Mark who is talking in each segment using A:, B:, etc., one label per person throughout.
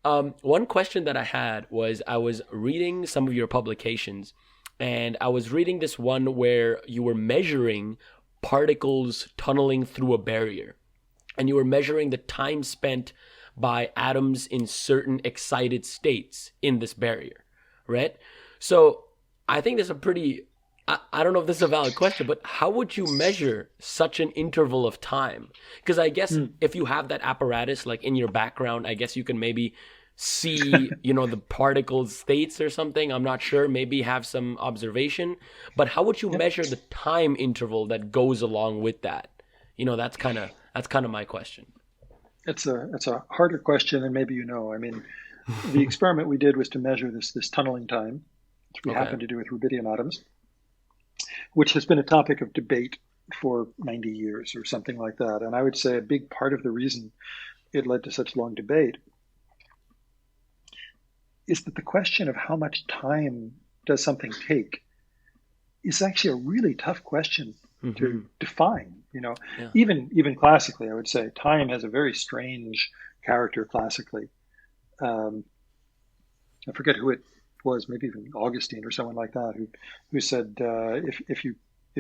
A: One question that I had was I was reading some of your publications, and I was reading this one where you were measuring particles tunneling through a barrier, and you were measuring the time spent by atoms in certain excited states in this barrier, right? So I think there's a pretty, I don't know if this is a valid question, but how would you measure such an interval of time? Because I guess
B: Hmm.
A: if you have that apparatus like in your background, I guess you can maybe see, the particle states or something. I'm not sure. Maybe have some observation. But how would you
B: Yep.
A: measure the time interval that goes along with that? That's kind of my question.
B: It's a harder question than maybe you know. I mean, the experiment we did was to measure this tunneling time, which we
A: Okay.
B: happened to do with rubidium atoms, which has been a topic of debate for 90 years or something like that. And I would say a big part of the reason it led to such long debate is that the question of how much time does something take is actually a really tough question to
A: Hmm.
B: define.
A: Yeah.
B: Even classically, I would say time has a very strange character classically. Um, I forget who it was, maybe even Augustine or someone like that, who said, if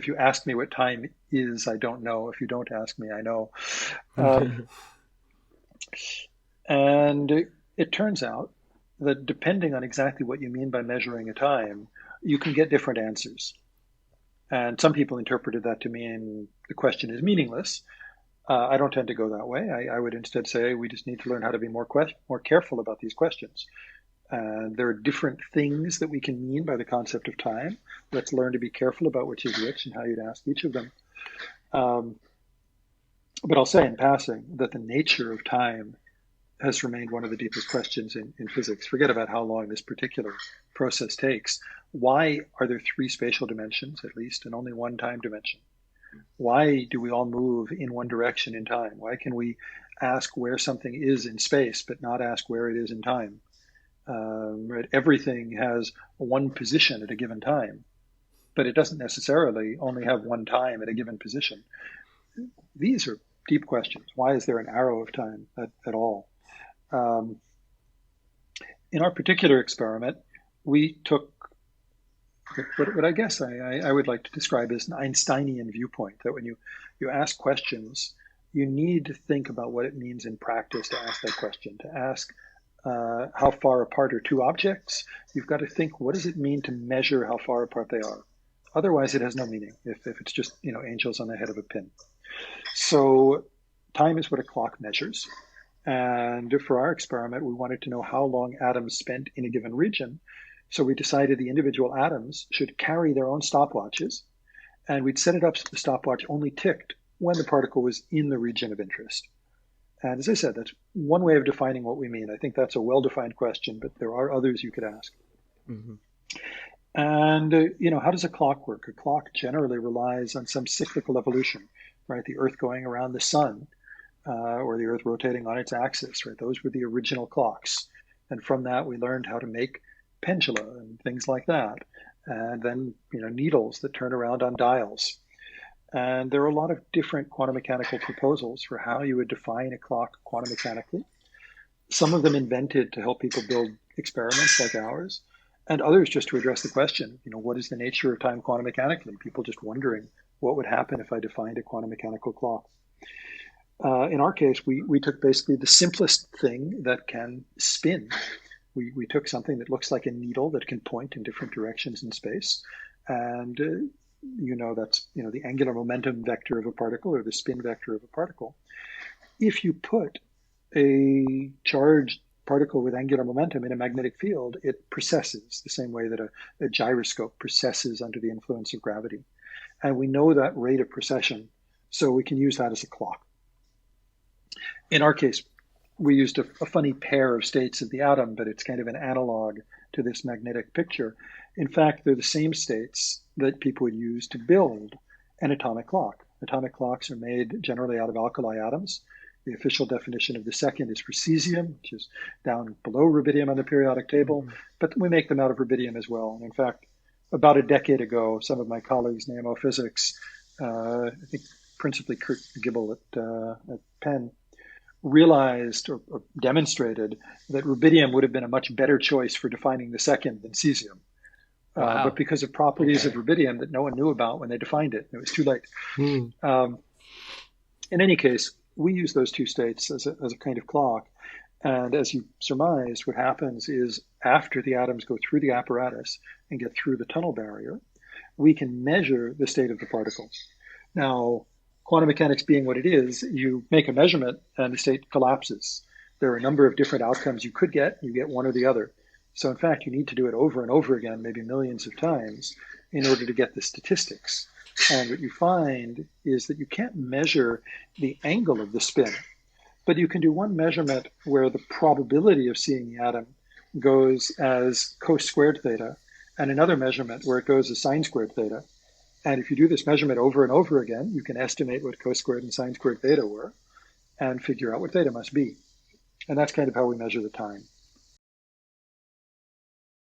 B: you ask me what time is, I don't know. If you don't ask me, I know. Um, and it turns out that depending on exactly what you mean by measuring a time, you can get different answers. And some people interpreted that to mean the question is meaningless. I don't tend to go that way. I would instead say we just need to learn how to be more careful about these questions. There are different things that we can mean by the concept of time. Let's learn to be careful about which is which and how you'd ask each of them. Um, but I'll say in passing that the nature of time has remained one of the deepest questions in physics. Forget about how long this particular process takes. Why are there three spatial dimensions, at least, and only one time dimension? Why do we all move in one direction in time? Why can we ask where something is in space, but not ask where it is in time? Right? Everything has one position at a given time, but it doesn't necessarily only have one time at a given position. These are deep questions. Why is there an arrow of time at all? Um, in our particular experiment, we took what I guess I would like to describe as an Einsteinian viewpoint, that when you ask questions, you need to think about what it means in practice to ask that question. To ask how far apart are two objects, you've got to think, what does it mean to measure how far apart they are? Otherwise, it has no meaning if it's just angels on the head of a pin. So time is what a clock measures. And for our experiment, we wanted to know how long atoms spent in a given region. So we decided the individual atoms should carry their own stopwatches, and we'd set it up so the stopwatch only ticked when the particle was in the region of interest. And as I said, that's one way of defining what we mean. I think that's a well-defined question, but there are others you could ask.
A: Hmm.
B: And, how does a clock work? A clock generally relies on some cyclical evolution, right? The Earth going around the sun, or the Earth rotating on its axis, right? Those were the original clocks. And from that, we learned how to make pendula and things like that. And then, needles that turn around on dials. And there are a lot of different quantum mechanical proposals for how you would define a clock quantum mechanically. Some of them invented to help people build experiments like ours, and others just to address the question, what is the nature of time quantum mechanically? People just wondering what would happen if I defined a quantum mechanical clock. In our case, we took basically the simplest thing that can spin. We took something that looks like a needle that can point in different directions in space, and that's the angular momentum vector of a particle or the spin vector of a particle. If you put a charged particle with angular momentum in a magnetic field, it precesses the same way that a gyroscope precesses under the influence of gravity. And we know that rate of precession, so we can use that as a clock. In our case, we used a funny pair of states of the atom, but it's kind of an analog to this magnetic picture. In fact, they're the same states that people would use to build an atomic clock. Atomic clocks are made generally out of alkali atoms. The official definition of the second is for cesium, which is down below rubidium on the periodic table,
A: Hmm.
B: but we make them out of rubidium as well. And in fact, about a decade ago, some of my colleagues in AMO physics, I think principally Kurt Gibble at Penn, realized or demonstrated that rubidium would have been a much better choice for defining the second than cesium. But
A: Wow.
B: because of properties of
A: Okay.
B: rubidium that no one knew about when they defined it, it was too late.
A: Hmm.
B: Um, in any case, we use those two states as a kind of clock. And as you surmised, what happens is after the atoms go through the apparatus and get through the tunnel barrier, we can measure the state of the particle. Now, quantum mechanics being what it is, you make a measurement and the state collapses. There are a number of different outcomes you could get. You get one or the other. So, in fact, you need to do it over and over again, maybe millions of times, in order to get the statistics. And what you find is that you can't measure the angle of the spin, but you can do one measurement where the probability of seeing the atom goes as cos squared theta, and another measurement where it goes as sine squared theta. And if you do this measurement over and over again, you can estimate what cos squared and sine squared theta were and figure out what theta must be. And that's kind of how we measure the time.